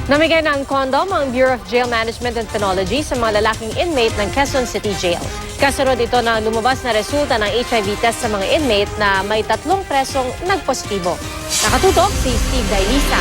Namigay ng kondom ang Bureau of Jail Management and Penology sa mga lalaking inmate ng Quezon City Jail. Kasunod ito na lumabas na resulta ng HIV test sa mga inmate na may 3 presong nagpositibo. Nakatutok si Steve Dailisa.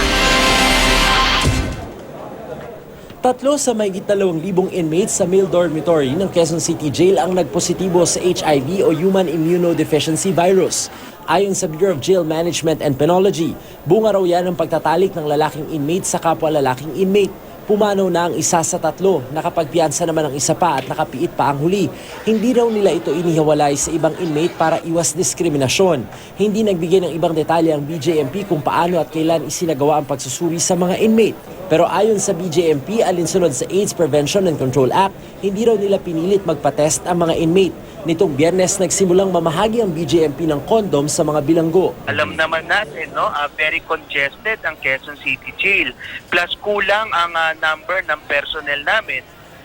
3 sa mahigit 2,000 inmates sa male dormitory ng Quezon City Jail ang nagpositibo sa HIV o Human Immunodeficiency Virus. Ayon sa Bureau of Jail Management and Penology, bunga raw yan ng pagtatalik ng lalaking inmate sa kapwa lalaking inmate. Pumanaw na ang 1 sa 3, nakapagpiyansa naman ang isa pa at nakapiit pa ang huli. Hindi raw nila ito inihiwalay sa ibang inmate para iwas diskriminasyon. Hindi nagbigay ng ibang detalye ang BJMP kung paano at kailan isinagawa ang pagsusuri sa mga inmate. Pero ayon sa BJMP, alinsunod sa AIDS Prevention and Control Act, hindi raw nila pinilit magpatest ang mga inmate. Nitong Biyernes, nagsimulang mamahagi ang BJMP ng kondom sa mga bilanggo. Alam naman natin, no, very congested ang Quezon City Jail. Plus kulang ang number ng personnel namin.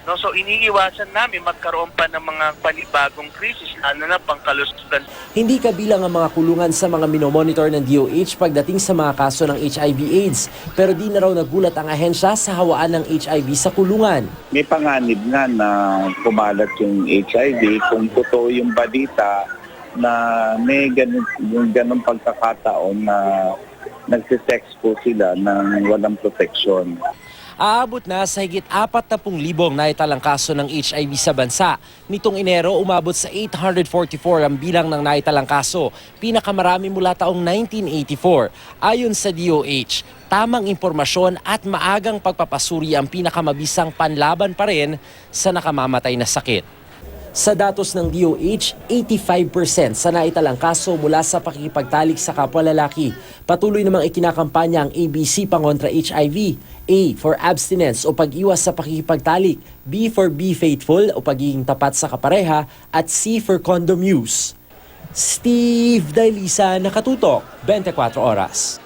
No, so iniiwasan namin magkaroon pa ng mga panibagong krisis, lalo na pangkalusugan. Hindi kabilang ang mga kulungan sa mga minomonitor ng DOH pagdating sa mga kaso ng HIV/AIDS. Pero di na raw nagulat ang ahensya sa hawaan ng HIV sa kulungan. May panganib nga na kumalat yung HIV kung totoo yung balita na may ganun pagkakataon na nagsisex po sila ng walang proteksyon. Aabot na sa higit 40,000 naitalang kaso ng HIV sa bansa. Nitong Enero, umabot sa 844 ang bilang ng naitalang kaso, pinakamarami mula taong 1984. Ayon sa DOH, tamang impormasyon at maagang pagpapasuri ang pinakamabisang panlaban pa rin sa nakamamatay na sakit. Sa datos ng DOH, 85% sa naitalang kaso mula sa pakikipagtalik sa kapwa lalaki. Patuloy namang ikinakampanya ang ABC pangontra HIV, A for abstinence o pag-iwas sa pakikipagtalik, B for be faithful o pagiging tapat sa kapareha, at C for condom use. Steve Dailisa, Nakatutok, 24 Oras.